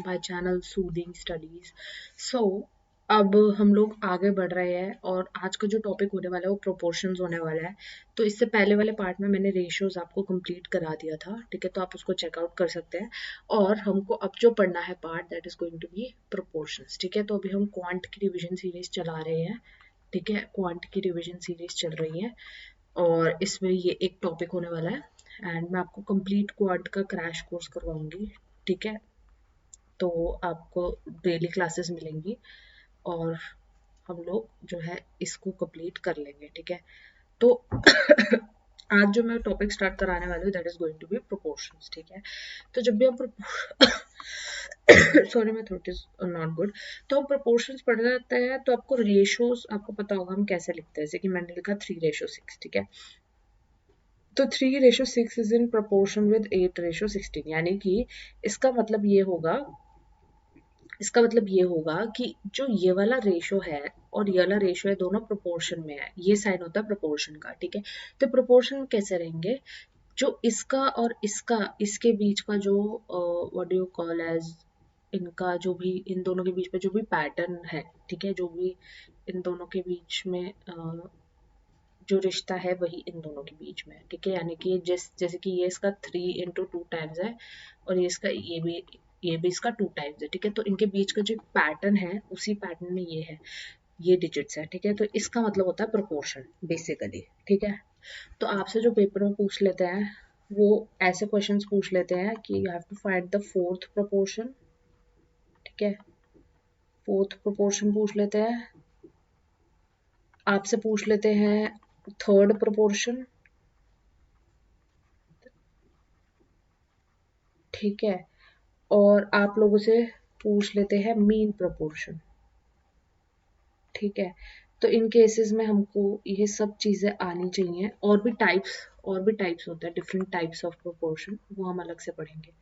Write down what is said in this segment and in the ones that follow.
My channel soothing studies. So अब हम लोग आगे बढ़ रहे हैं और आज का जो टॉपिक होने वाला है वो प्रोपोर्शंस होने वाला है। तो इससे पहले वाले पार्ट में मैंने रेशियोज आपको कंप्लीट करा दिया था, ठीक है, तो आप उसको चेकआउट कर सकते हैं। और हमको अब जो पढ़ना है part that is going to be proportions, ठीक है। तो अभी हम क्वांट की रिवीजन सीरीज चला रहे हैं, ठीक है, क्वांट की रिवीजन सीरीज चल रही है और इसमें ये एक टॉपिक होने वाला है एंड मैं आपको कंप्लीट क्वांट का क्रैश कोर्स करवाऊंगी, ठीक है। तो आपको डेली क्लासेस मिलेंगी और हम लोग जो है इसको कंप्लीट कर लेंगे, ठीक है। तो आज जो मैं टॉपिक स्टार्ट कराने वाली हूँ that is going to be proportions, ठीक है। तो जब भी हम सॉरी मैं थ्रोट इज नॉट गुड। तो हम प्रोपोर्शंस पढ़ जाते हैं तो आपको रेशियोज आपको पता होगा हम कैसे लिखते हैं, जैसे कि मैंने लिखा 3:6, ठीक है। तो 3:6 इज इन प्रोपोर्शन विद 8:16, यानी कि इसका मतलब ये होगा इसका मतलब ये होगा कि जो ये वाला रेशो है और ये वाला रेशो है दोनों प्रोपोर्शन में है, ये साइन होता है प्रोपोर्शन का, ठीक है। तो प्रोपोर्शन में कैसे रहेंगे, जो इसका और इसका इसके बीच का जो what do you call as, इनका जो भी इन दोनों के बीच में जो भी पैटर्न है, ठीक है, जो भी इन दोनों के बीच में जो रिश्ता है वही इन दोनों के बीच में है, ठीक है। यानी कि जैसे कि ये इसका 3 into 2 टाइम्स है और ये भी इसका 2 टाइम्स है, ठीक है। तो इनके बीच का जो पैटर्न है उसी पैटर्न में ये है, ये डिजिट्स है, ठीक है। तो इसका मतलब होता है प्रोपोर्शन बेसिकली, ठीक है। तो आपसे जो पेपर में पूछ लेते हैं वो ऐसे क्वेश्चंस पूछ लेते हैं कि you have to find the fourth proportion, ठीक है। फोर्थ प्रोपोर्शन पूछ लेते हैं, आपसे पूछ लेते हैं थर्ड प्रोपोर्शन, ठीक है। और आप लोगों से पूछ लेते हैं मीन प्रोपोर्शन, ठीक है। तो इन केसेस में हमको ये सब चीज़ें आनी चाहिए। और भी टाइप्स होते हैं, डिफरेंट टाइप्स ऑफ प्रोपोर्शन, वो हम अलग से पढ़ेंगे,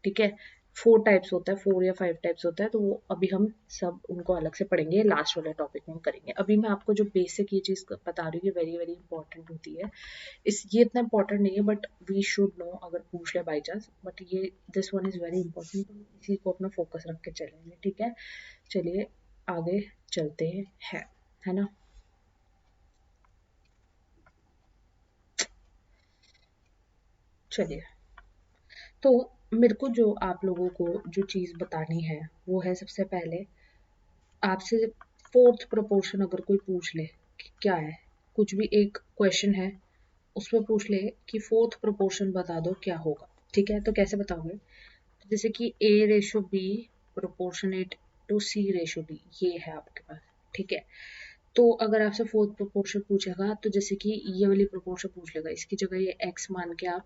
ठीक है। 4 टाइप्स होता है, 4 या 5 टाइप्स होता है, तो वो अभी हम सब उनको अलग से पढ़ेंगे, लास्ट वाले टॉपिक में हम करेंगे। अभी मैं आपको जो बेसिक ये चीज़ बता रही हूँ ये वेरी वेरी इंपॉर्टेंट होती है। ये इतना इंपॉर्टेंट नहीं है बट वी शुड नो, अगर पूछ ले बाई चांस, बट ये this one is very important, तो इसी को अपना फोकस रख के चलेंगे, ठीक है। चलिए आगे चलते हैं, है ना। चलिए, तो मेरे को जो आप लोगों को जो चीज़ बतानी है वो है, सबसे पहले आपसे फोर्थ प्रोपोर्शन अगर कोई पूछ ले कि क्या है, कुछ भी एक क्वेश्चन है उसमें पूछ ले कि फोर्थ प्रोपोर्शन बता दो क्या होगा, ठीक है। तो कैसे बताओगे, जैसे कि A/B प्रोपोर्शनेट टू C/D, ये है आपके पास, ठीक है। तो अगर आपसे फोर्थ प्रोपोर्शन पूछेगा तो जैसे कि ये वाली प्रोपोर्शन पूछ लेगा, इसकी जगह ये x मान के आप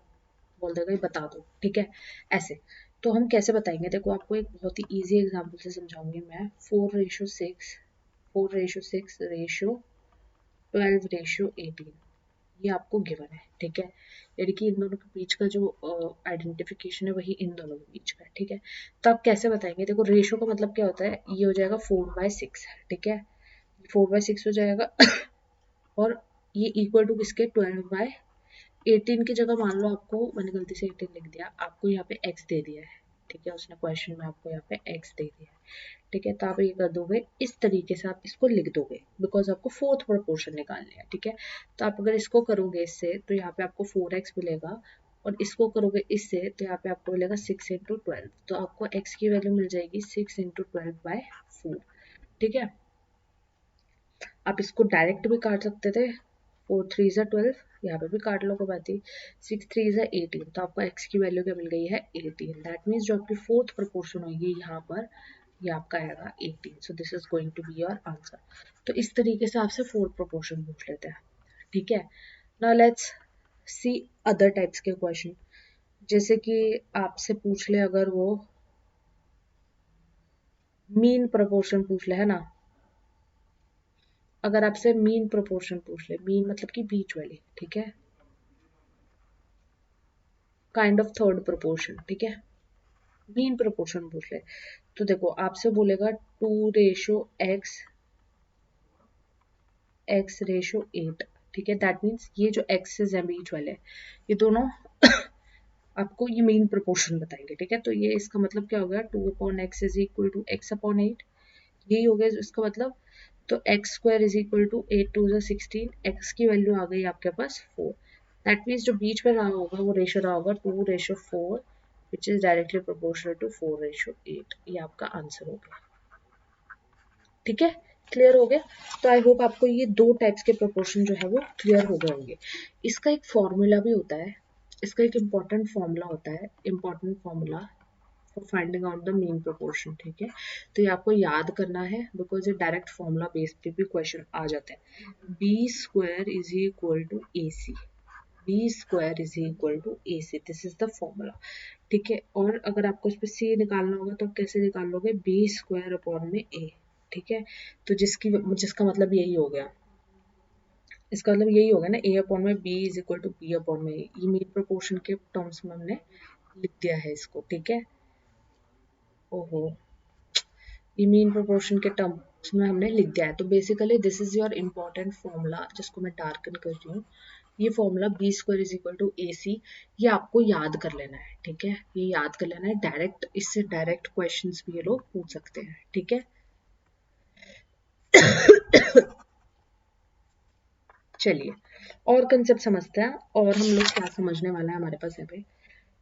बोल देगा ये बता दो, ठीक है, ऐसे। तो हम कैसे बताएंगे, देखो आपको एक बहुत ही इजी एग्जांपल से समझाऊंगी मैं। 4:6, 4:6 रेशियो 12:18, ये आपको गिवन है, ठीक है। यानी कि इन दोनों के बीच का जो आइडेंटिफिकेशन है वही इन दोनों के बीच का है, ठीक है। तो आप कैसे बताएंगे, देखो रेशियो का मतलब क्या होता है, ये हो जाएगा 4/6, ठीक है, 4/6 हो जाएगा और ये इक्वल टू किसके, 12/18 की जगह मान लो आपको, मैंने गलती से 18 लिख दिया, आपको यहाँ पे x दे दिया है, ठीक है, उसने क्वेश्चन में आपको यहाँ पे x दे दिया है, ठीक है। तो आप ये कर दोगे, इस तरीके से आप इसको लिख दोगे बिकॉज आपको फोर्थ प्रोपोर्शन निकालनी है, ठीक है। तो आप अगर इसको करोगे इससे तो यहाँ पे आपको 4x मिलेगा और इसको करोगे इससे तो यहाँ पे आपको मिलेगा 6 into 12, तो आपको x की वैल्यू मिल जाएगी 6 into 12/4, ठीक है। आप इसको डायरेक्ट भी काट सकते थे, 4 3 12, यहाँ पे भी काट लो, कोई बात नहीं, 6 3 18, तो आपको x की वैल्यू क्या मिल गई है, 18। दैट मीन्स जो आपकी फोर्थ प्रोपोर्शन होगी यहाँ पर, ये आपका आएगा 18। So this is going to be your answer. तो इस तरीके से आपसे फोर्थ प्रोपोर्शन पूछ लेते हैं, ठीक है। Now let's see other types के क्वेश्चन, जैसे कि आपसे पूछ ले अगर वो मीन प्रोपोर्शन पूछ ले, है ना। अगर आपसे मीन प्रोपोर्शन पूछ ले, मीन मतलब कि बीच वाली, ठीक है, काइंड ऑफ थर्ड प्रोपोर्शन, ठीक है, मीन प्रोपोर्शन पूछ ले, तो देखो आपसे बोलेगा 2:x/8, ठीक है। दैट मीन्स ये जो एक्सेस है बीच वाले, ये दोनों आपको ये मीन प्रोपोर्शन बताएंगे, ठीक है। तो ये इसका मतलब क्या हो गया, 2/x is equal to x/8, यही हो गया इसका मतलब। तो x square is equal to 8×2 = 16, x की वैल्यू आ गई आपके पास 4। दैट मीन्स जो बीच में रहा होगा वो रेशो रहा होगा 2:4, which is directly proportional to 4:8। ये आपका आंसर हो गया, ठीक है, क्लियर हो गया। तो आई होप आपको ये दो टाइप्स के प्रोपोर्शन जो है वो क्लियर हो गए होंगे। इसका एक फॉर्मूला भी होता है, इसका एक इम्पॉर्टेंट फॉर्मूला होता है, important formula for finding out the mean proportion, ठीक है। तो ये आपको याद करना है, बिकॉज ये डायरेक्ट फॉर्मूला बेस पे भी क्वेश्चन आ जाते हैं। B² is equal to AC, B² is equal to AC, this is the formula, ठीक है। और अगर आपको इस पे C निकालना होगा तो आप कैसे निकाल लोगे, B² / A, ठीक है। तो जिसका मतलब यही हो गया, इसका मतलब यही होगा ना, A/B is equal to B/A। ये मीन प्रोपोर्शन के टर्म्स में हमने लिख दिया है इसको, ठीक है। ओहो, ये मीन प्रोपोर्शन के टर्म्स में हमने लिख दिया है। तो basically this is your important formula, जिसको मैं डार्कन कर रही हूँ। ये formula B² is equal to AC, ये आपको याद कर लेना है, ठीक है। ये याद कर लेना है, डायरेक्ट इससे डायरेक्ट क्वेश्चंस भी ये लोग पूछ सकते हैं, ठीक है। चलिए और कंसेप्ट समझते हैं, और हम लोग क्या समझने वाला है हमारे पास यहाँ पे,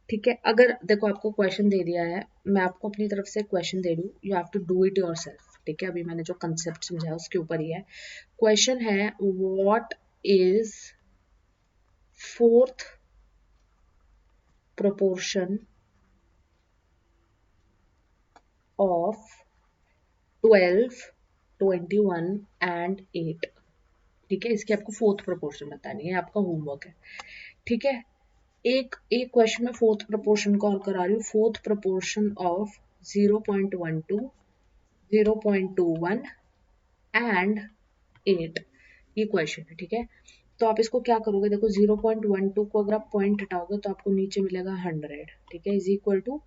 ठीक है। अगर देखो आपको क्वेश्चन दे दिया है, मैं आपको अपनी तरफ से क्वेश्चन दे दूँ, you have to do it yourself, ठीक है। अभी मैंने जो कंसेप्ट समझाया उसके ऊपर ही है। क्वेश्चन है, what is fourth proportion of 12, 21 and 8, ठीक है। इसकी आपको फोर्थ प्रोपोर्शन बतानी है, आपका होमवर्क है, ठीक है। एक एक क्वेश्चन में फोर्थ प्रोपोर्शन कॉल करा रही हूँ, फोर्थ प्रोपोर्शन ऑफ 0.12, 0.21 एंड 8, ये क्वेश्चन है, ठीक है। तो आप इसको क्या करोगे, देखो 0.12 को अगर आप पॉइंट हटाओगे तो आपको नीचे मिलेगा 100, ठीक है, इज इक्वल टू,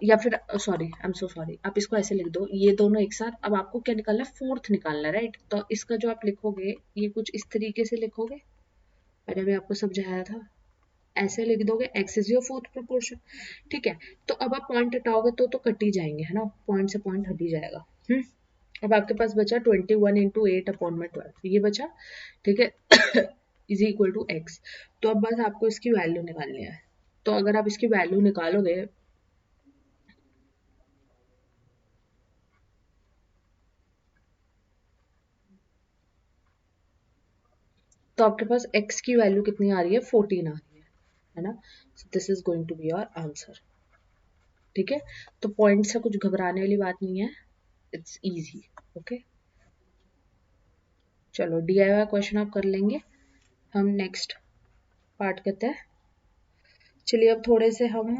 या फिर sorry, I am so sorry, आप इसको ऐसे लिख दो, ये दोनों एक साथ। अब आपको क्या निकालना है, फोर्थ निकालना है, राइट। तो इसका जो आप लिखोगे, ये कुछ इस तरीके से लिखोगे, मैंने भी आपको समझाया था, ऐसे लिख दोगे, x is your fourth proportion, ठीक है। तो अब आप पॉइंट हटाओगे तो कट ही जाएंगे, है ना, पॉइंट से पॉइंट हट ही जाएगा। अब आपके पास बचा 21 × 8/12, ये बचा, ठीक है, इज इक्वल टू एक्स। तो अब बस आपको इसकी वैल्यू निकालनी है। तो अगर आप इसकी वैल्यू निकालोगे, तो आपके पास x की वैल्यू कितनी आ रही है, 14 आ रही है ना। So this is going to be your answer, ठीक है। तो पॉइंट से कुछ घबराने वाली बात नहीं है, इट्स इजी, ओके। चलो DIY क्वेश्चन आप कर लेंगे, हम नेक्स्ट पार्ट करते हैं। चलिए अब थोड़े से हम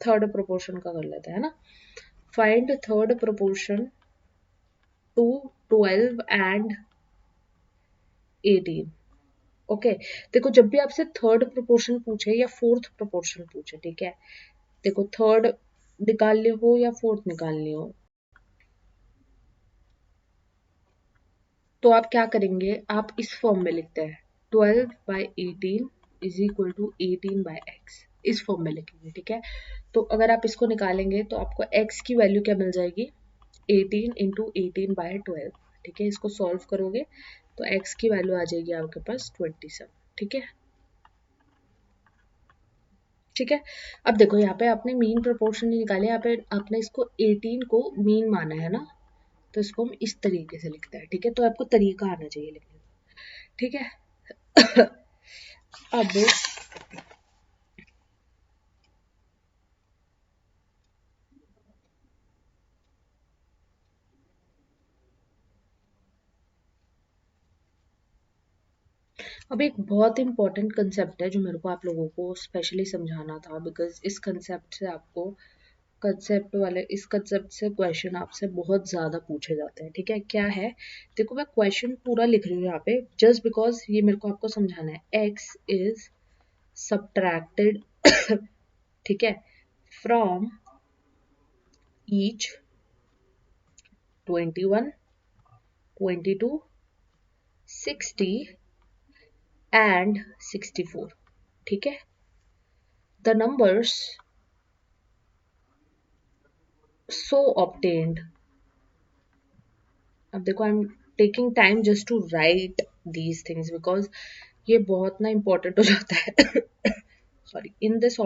थर्ड प्रोपोर्शन का कर लेते हैं ना। Find third proportion to 12 and 18, okay. देखो जब भी आपसे थर्ड प्रोपोर्शन पूछे या फोर्थ प्रोपोर्शन पूछे, ठीक है, देखो थर्ड निकालनी हो या फोर्थ निकालनी हो, तो आप क्या करेंगे, आप इस फॉर्म में लिखते हैं, 12/18 इज इक्वल टू 18/x, इस फॉर्म में लिखेंगे, ठीक है। तो अगर आप इसको निकालेंगे तो आपको x की वैल्यू क्या मिल जाएगी, 18 × 18/12, ठीक है। इसको सॉल्व करोगे तो x की वैल्यू आ जाएगी आपके पास 27, ठीक है, ठीक है। अब देखो यहाँ पे आपने मीन प्रोपोर्शन नहीं निकाले, यहाँ पे आपने इसको 18 को मीन माना है ना, तो इसको हम इस तरीके से लिखते हैं, ठीक है। तो आपको तरीका आना चाहिए लिखने का, ठीक है। अब अब एक बहुत इंपॉर्टेंट कंसेप्ट है जो मेरे को आप लोगों को स्पेशली समझाना था, बिकॉज इस कंसेप्ट से आपको इस कंसेप्ट से क्वेश्चन आपसे बहुत ज्यादा पूछे जाते हैं, ठीक है। क्या है, देखो मैं क्वेश्चन पूरा लिख रही हूँ यहाँ पे, जस्ट बिकॉज ये मेरे को आपको समझाना है। एक्स इज सब्ट्रैक्टेड, ठीक है, फ्रॉम ईच 21, 22, 60 and 64. ठीक है, the numbers so obtained. अब देखो, I am taking time just to write these things because ये बहुत ना इम्पोर्टेंट हो जाता है. Sorry. In this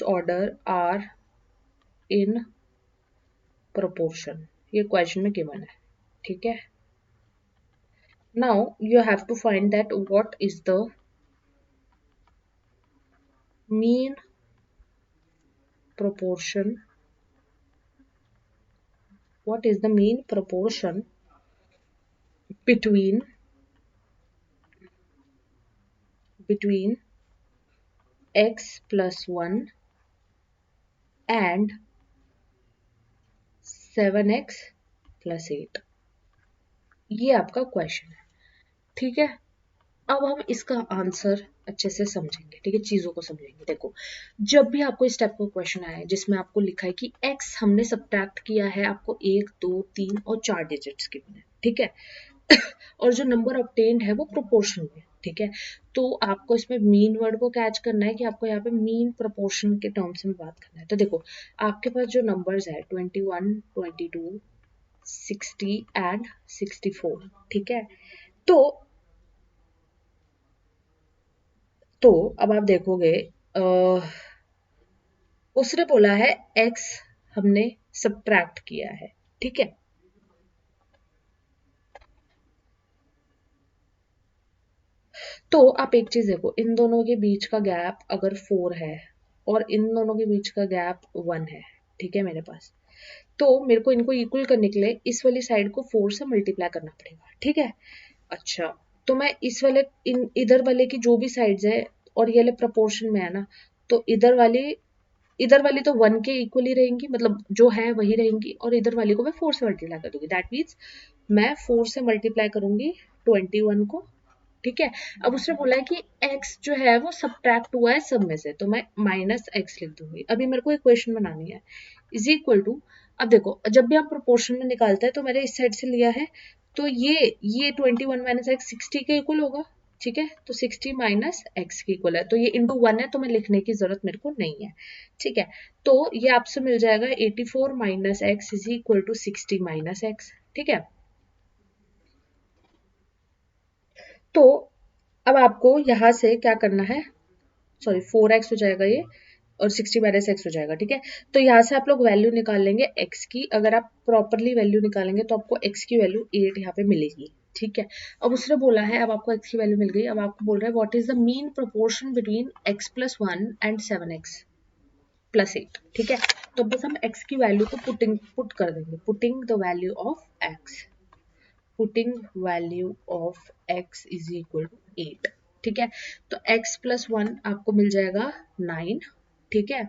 order are in proportion. ये क्वेश्चन में गिवन है. ठीक है. Now you have to find that what is the mean proportion. What is the mean proportion between x plus 1 and 7x plus 8. ये आपका क्वेश्चन है. ठीक है. अब हम इसका आंसर अच्छे से समझेंगे. ठीक है, चीजों को समझेंगे. देखो, जब भी आपको इस टाइप का क्वेश्चन आया है जिसमें आपको लिखा है कि x हमने सब्ट्रैक्ट किया है, आपको 1 2 3 और 4 डिजिट्स गिवन है. ठीक है. और जो नंबर ऑब्टेन्ड है वो प्रोपोर्शन में. ठीक है, तो आपको इसमें मीन वर्ड को कैच करना है कि आपको यहाँ पे मीन प्रोपोर्शन के टर्म्स में बात करना है. तो देखो, आपके पास जो नंबर्स है 21 22 60 एंड 64. ठीक है, तो अब आप देखोगे, उसने बोला है x हमने सब्ट्रैक्ट किया है. ठीक है, तो आप एक चीज देखो, इन दोनों के बीच का गैप अगर 4 है और इन दोनों के बीच का गैप 1 है. ठीक है, मेरे पास, तो मेरे को इनको इक्वल करने के लिए इस वाली साइड को 4 से मल्टीप्लाई करना पड़ेगा. ठीक है. अच्छा, तो मैं इस वाले इधर वाले की जो भी साइड्स है और ये वाले प्रपोर्शन में है ना, तो इधर वाली तो 1 के इक्वली रहेंगी, मतलब जो है वही रहेंगी, और इधर वाली को मैं 4 से मल्टीप्लाई कर दूंगी. दैट मीन्स मैं 4 से मल्टीप्लाई करूंगी 21 को. ठीक है. अब उसने बोला है कि x जो है वो सब्ट्रैक्ट हुआ है सब में से, तो मैं माइनस एक्स लिख दूंगी. अभी मेरे को एक क्वेश्चन बनानी है. इज इक्वल टू, अब देखो, जब भी आप प्रोपोर्शन में निकालते हैं तो मैंने इस साइड से लिया है, तो ये 21 माइनस एक्स 60 के इक्वल होगा. ठीक है, तो 60 माइनस एक्स के इक्वल है, तो ये इंटू 1 है, तो मैं लिखने की जरूरत मेरे को नहीं है. ठीक है, तो ये आपसे मिल जाएगा 84 minus x is equal to 60 minus x. ठीक है, तो अब आपको यहाँ से क्या करना है, सॉरी 4x हो जाएगा ये, और 60 माइनस एक्स हो जाएगा. ठीक है, तो यहाँ से आप लोग वैल्यू निकाल लेंगे x की. अगर आप प्रॉपरली वैल्यू निकालेंगे तो आपको x की वैल्यू 8 यहाँ पे मिलेगी. ठीक है, अब उसने बोला है, अब आपको x की वैल्यू मिल गई, अब आपको बोल रहा है what is the mean proportion between x plus 1 and 7x plus 8. ठीक है, तो बस हम x की वैल्यू को पुट कर देंगे. Putting value of x is equal to 8. ठीक है, तो x प्लस 1 आपको मिल जाएगा 9. ठीक है,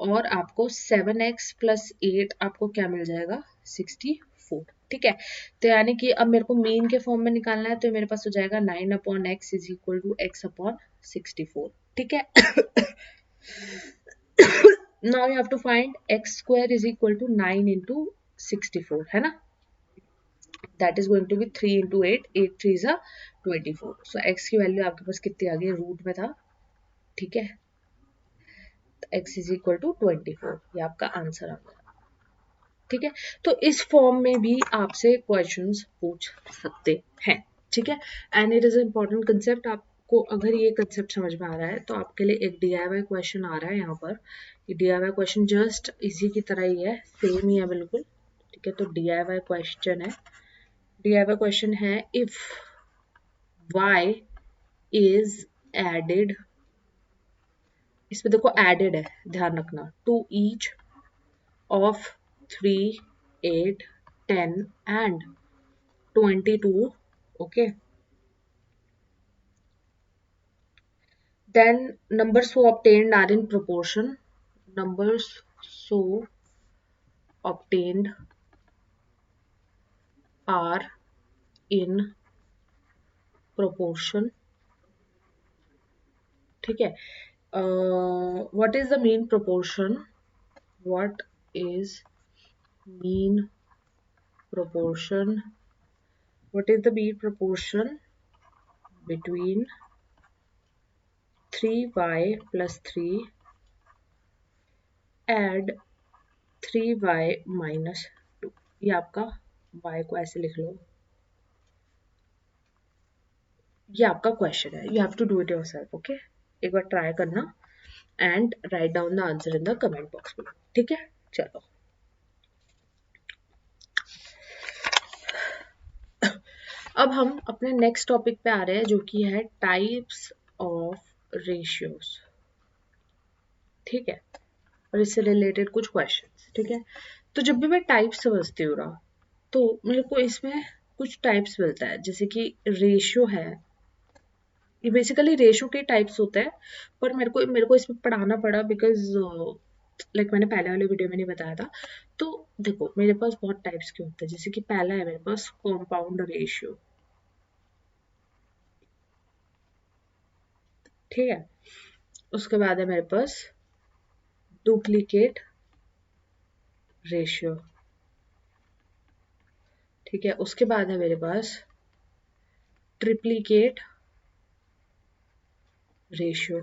और आपको 7x प्लस 8 आपको क्या मिल जाएगा, 64. ठीक है, तो यानी कि अब मेरे को मीन के फॉर्म में निकालना है, तो मेरे पास हो जाएगा 9 upon x is equal to x upon 64. ठीक है. Now you have to find x square is equal to 9 into 64, है ना. That is going to be 3 into 8. 8 3 is a 24. So x की वैल्यू आपके पास कितनी आ गई, रूट में था. ठीक है, x इज इक्वल टू 24. ये आपका आंसर आ गया. ठीक है, तो इस फॉर्म में भी आपसे क्वेश्चंस पूछ सकते हैं. ठीक है, and it is important concept. आपको अगर ये कंसेप्ट समझ में आ रहा है तो आपके लिए एक DIY क्वेश्चन आ रहा है यहाँ पर. ये DIY क्वेश्चन जस्ट इसी की तरह ही है, सेम ही है बिल्कुल. ठीक है, तो DIY क्वेश्चन है. DIY क्वेश्चन है, इफ y is added, इसमें देखो एडेड है, ध्यान रखना, to each of 3 8 10 and 22. Okay, then numbers so obtained are in proportion. Numbers so obtained are in proportion. ठीक है, what is the mean proportion, what is mean proportion What is the beat proportion between 3y plus 3 and 3y minus 2? ये आपका y को ऐसे लिख लो, ये आपका question है, you have to do it yourself, okay. एक बार ट्राई करना and write down the answer in the comment box में, ठीक है। चलो अब हम अपने नेक्स्ट टॉपिक पे आ रहे हैं जो कि है टाइप्स ऑफ रेशियोज, ठीक है, और इससे रिलेटेड कुछ क्वेश्चंस, ठीक है। तो जब भी मैं टाइप समझती हूँ ना, तो मेरे को इसमें कुछ टाइप्स मिलता है, जैसे कि रेशियो है, ये बेसिकली रेशियो के टाइप्स होते हैं, पर मेरे को इसमें पढ़ाना पड़ा बिकॉज लाइक मैंने पहले वाले वीडियो में नहीं बताया था। तो देखो मेरे पास बहुत टाइप्स के होते हैं, जैसे कि पहला है मेरे पास कॉम्पाउंड रेशियो, ठीक है। उसके बाद है मेरे पास डुप्लीकेट रेशियो, ठीक है। उसके बाद है मेरे पास ट्रिप्लीकेट रेशियो,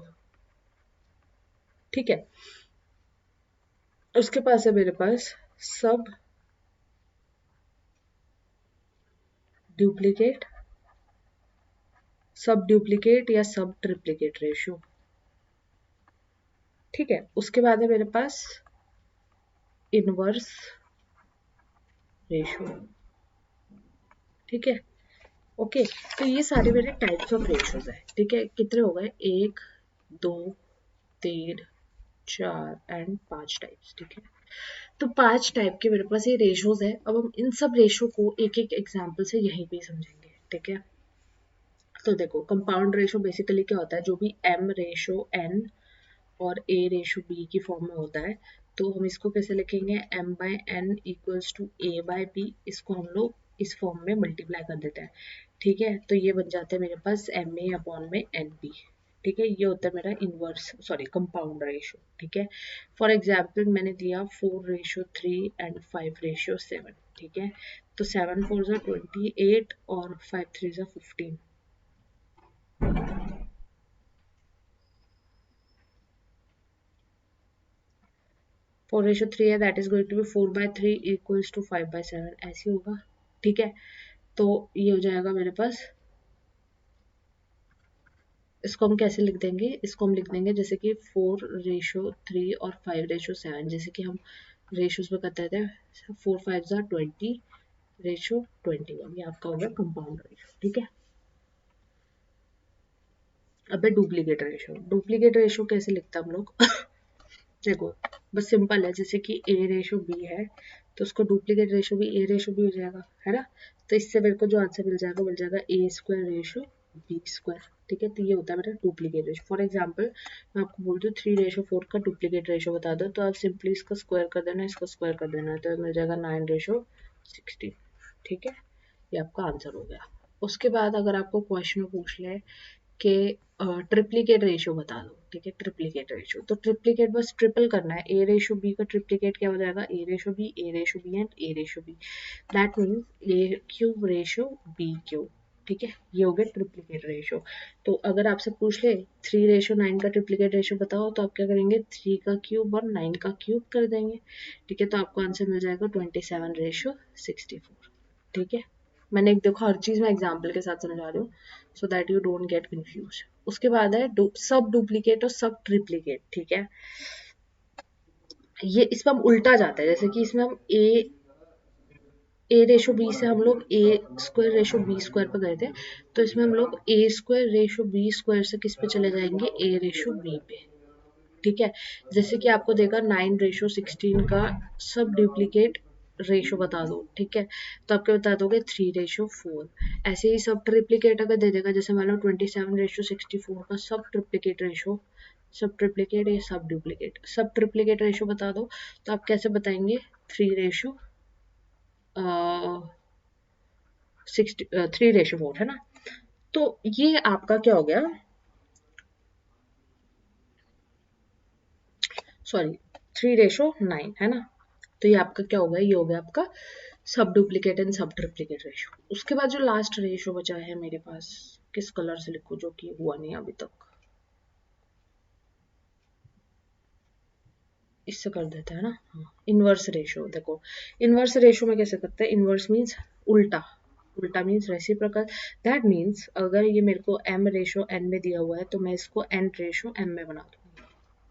ठीक है। उसके पास है मेरे पास सब डुप्लीकेट, सब डुप्लीकेट या सब ट्रिप्लीकेट रेशियो, ठीक है। उसके बाद है मेरे पास इनवर्स रेशियो, ठीक है, ओके। तो ये सारे मेरे टाइप्स ऑफ रेशियोज है, ठीक है। कितने हो गए, 1 2 3 4 एंड 5 टाइप्स, ठीक है। तो 5 टाइप के मेरे पास ये रेशियोज है। अब हम इन सब रेशियो को एक एक एग्जाम्पल से यहीं पे समझेंगे, ठीक है। तो देखो कंपाउंड रेशियो बेसिकली क्या होता है, जो भी m रेशियो n और a रेशियो b की फॉर्म में होता है, तो हम इसको कैसे लिखेंगे, m by n equals to a by b, इसको हम लोग इस फॉर्म में मल्टीप्लाई कर देते हैं, ठीक है। तो ये बन जाता है मेरे पास एम ए अपॉन में एन बी, ठीक है। ये होता है मेरा इनवर्स सॉरी कंपाउंड रेशियो, ठीक है। फॉर एग्जाम्पल मैंने दिया 4:3 एंड 5:7, ठीक है। तो 7 4 28 और 5 3 15, 4:3 है, that is going to be 4/3 equals to 5/7, ऐसे होगा, ठीक है। तो ये हो जाएगा मेरे पास, इसको हम कैसे लिख देंगे, इसको हम लिख देंगे जैसे कि 4:3 और 5:7, जैसे कि हम रेशियोज में करते थे, 4 5 20 रेशियो 21, ये आपका हो गया कंपाउंड रेशियो, ठीक है। अब है डुप्लीकेट रेशियो, डुप्लीकेट रेशियो कैसे लिखते हैं हम लोग देखो बस सिंपल है, जैसे कि ए रेशियो बी है, तो उसको डुप्लीकेट रेशियो भी ए रेशियो भी हो जाएगा, है ना। तो इससे मेरे को जो आंसर मिल जाएगा ए स्क्वायर रेशियो बी स्क्वायर, ठीक है। तो ये होता है मेरा डुप्लीकेट रेशियो। फॉर एग्जांपल मैं आपको बोलती हूँ 3:4 का डुप्लीकेट रेशियो बता दो, तो आप सिंपली इसका स्क्वायर कर देना, इसका स्क्वायर कर देना, तो मिल जाएगा 9:16, ठीक है। ये आपका आंसर हो गया। उसके बाद अगर आपको क्वेश्चन में पूछ ले कि ट्रिप्लीकेट रेशियो बता दो, ठीक है। ट्रिप्लीकेट रेशियो, तो ट्रिप्लीकेट बस ट्रिपल करना है, ए रेशियो बी का ट्रिप्लीकेट क्या हो जाएगा, A ratio B, A ratio B and A ratio B, that means A cube ratio B cube, ठीक है। ये हो गया ट्रिप्लीकेट रेशियो। तो अगर आपसे पूछ ले 3:9 का ट्रिप्लीकेट रेशियो बताओ, तो आप क्या करेंगे, 3 का क्यूब और 9 का क्यूब कर देंगे, ठीक है। तो आपको आंसर मिल जाएगा 27:64, ठीक है। मैंने एक देखो हर चीज में एग्जाम्पल के साथ समझा रही हूँ, so that you don't get confuse. उसके बाद है सब डुप्लीकेट और सब ट्रिप्लीकेट, ठीक है। ये इसमें हम उल्टा जाता है, जैसे कि इसमें हम ए रेशो बी से हम लोग ए स्क्वायर रेशो बी स्क्वायर पे गए थे, तो इसमें हम लोग ए स्क्वायर रेशो बी स्क्वायर से किस पे चले जाएंगे, ए रेशो बी पे, ठीक है। जैसे कि आपको देगा 9:16 का सब डुप्लीकेट रेशो बता दो, ठीक है। तो आपके बता दोगे 3:4। ऐसे ही सब ट्रिप्लीकेट अगर दे देगा, जैसे मान लो 27:64 का सब ट्रिप्लीकेट रेशो, सब ट्रिप्लीकेट या सब डुप्लीकेट, सब ट्रिप्लीकेट रेशो बता दो, तो आप कैसे बताएंगे, 3:4 है ना। तो ये आपका क्या हो गया, सॉरी 3:9 है ना। तो ये आपका क्या हो गया, ये हो गया आपका सब डुप्लीकेट एंड सब ट्रिप्लीकेट रेशो। उसके बाद जो लास्ट रेशो बचा है मेरे पास, किस कलर से लिखूं जो कि हुआ नहीं अभी तक, इससे कर देते हैं ना। हाँ, इनवर्स रेशो। देखो इनवर्स रेशो में कैसे करते हैं, इनवर्स मीन्स उल्टा, उल्टा मीन्स रेसिप्रोकल। दैट मीन्स अगर ये मेरे को m रेशो n में दिया हुआ है तो मैं इसको n रेशो m में बना दूंगी,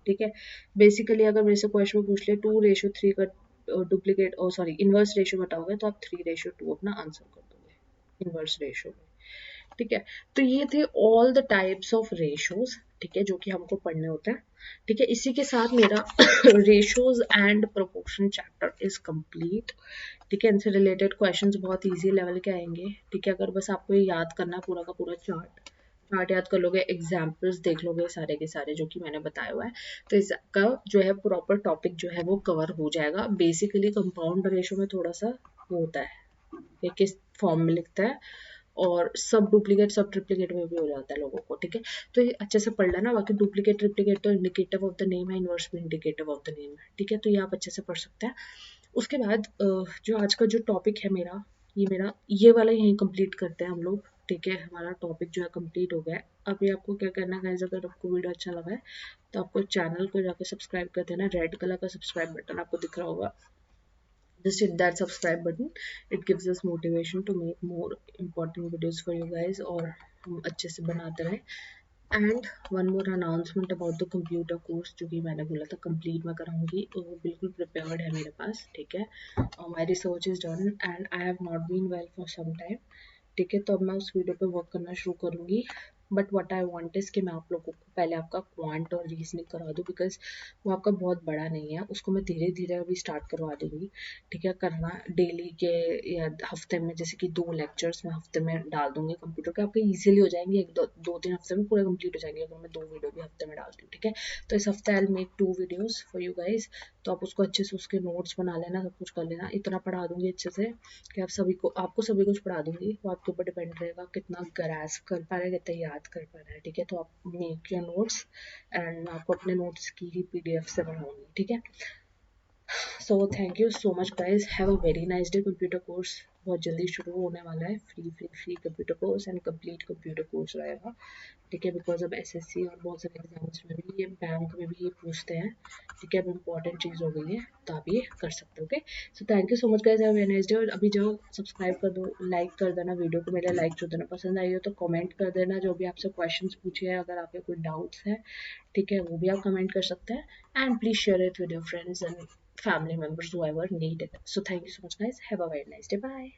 ठीक है। बेसिकली अगर मेरे से क्वेश्चन में पूछ ले 2:3 का डुप्लीकेट ओ सॉरी इनवर्स रेशो बताओगे तो आप 3:2 अपना आंसर कर दोगे इनवर्स रेशो में, ठीक है। तो ये थे all the types of ratios, ठीक है, जो कि हमको पढ़ने होते हैं, ठीक है। इसी के साथ मेरा ratios and proportion chapter is complete, ठीक है। इनसे रिलेटेड क्वेश्चंस बहुत इजी लेवल के आएंगे, ठीक है। अगर बस आपको ये याद करना पूरा का पूरा चार्ट, चार्ट याद कर लोगे, एग्जाम्पल्स देख लोगे सारे के सारे जो कि मैंने बताया हुआ है, तो इसका जो है प्रॉपर टॉपिक जो है वो कवर हो जाएगा। बेसिकली कंपाउंड रेशो में थोड़ा सा वो होता है, ये किस फॉर्म में लिखता है, और सब डुप्लीकेट सब ट्रिप्लीकेट में भी हो जाता है लोगों को, ठीक है। तो ये अच्छे से पढ़ लेना। बाकी डुप्लीकेट ट्रिप्लीकेट तो इंडिकेटिव ऑफ द नेम है, इनवर्स भी इंडिकेटिव ऑफ द नेम है, ठीक है। तो ये आप अच्छे से पढ़ सकते हैं। उसके बाद जो आज का जो टॉपिक है मेरा ये वाला यहीं कंप्लीट करते हैं हम लोग, ठीक है। हमारा टॉपिक जो है कंप्लीट हो गया है। अभी आपको क्या करना है, अगर आपको वीडियो अच्छा लगा है तो आपको चैनल को जाकर सब्सक्राइब कर देना। रेड कलर का सब्सक्राइब बटन आपको दिख रहा होगा, just hit that subscribe button. It gives us motivation to make more important videos for you guys और हम अच्छे से बनाते रहें। And one more announcement about the computer course, जो कि मैंने बोला था कंप्लीट मैं कराऊंगी, तो वो बिल्कुल प्रिपेयर्ड है मेरे पास, ठीक है। My research is done and I have not been well for some time, ठीक है। तो अब मैं उस वीडियो पे वर्क करना शुरू करूंगी। But what I want is कि मैं आप लोगों को पहले आपका क्वांट और रीजनिंग करा दूं, बिकॉज वो आपका बहुत बड़ा नहीं है, उसको मैं धीरे धीरे अभी स्टार्ट करवा दूंगी, ठीक है। करना डेली के या हफ्ते में, जैसे कि 2 लेक्चर्स मैं हफ्ते में डाल दूंगी कंप्यूटर के, आपके इजीली हो जाएंगे, 1 2 3 हफ्ते में पूरे कंप्लीट हो जाएंगे अगर मैं 2 वीडियो भी हफ्ते में डालती हूँ, ठीक है। तो इस हफ्ते I make 2 videos for you guys, तो आप उसको अच्छे से उसके नोट्स बना लेना, सब कुछ कर लेना। इतना पढ़ा दूंगी अच्छे से कि आप सभी को, आपको सभी कुछ पढ़ा दूंगी, वो आपके ऊपर डिपेंड रहेगा कितना ग्रास्प कर पा रहे हैं, कितना याद कर पा रहे हैं, ठीक है। तो आप मेक योर नोट्स एंड मैं आपको अपने नोट्स की ही पीडीएफ से बढ़ाऊंगी, ठीक है। So thank you so much guys, have a very nice day. Computer course बहुत जल्दी शुरू होने वाला है, free computer course and complete computer course रहेगा, ठीक है। बिकॉज अब एसएससी और बहुत सारे एग्जाम्स में भी ये, बैंक में भी ये पूछते हैं, ठीक है। अब इंपॉर्टेंट चीज़ हो गई है, तो आप ये कर सकते हो, okay. So thank you so much guys, have a nice day. और अभी जाओ सब्सक्राइब कर दो, लाइक कर देना वीडियो को, मेरा लाइक जो देना पसंद आई हो तो कमेंट कर देना, जो भी आपसे क्वेश्चंस पूछे हैं, अगर आपके कोई डाउट्स हैं, ठीक है, वो भी आप कमेंट कर सकते हैं। And please share it with your friends and family members, whoever need it. So thank you so much guys, have a very nice day, bye.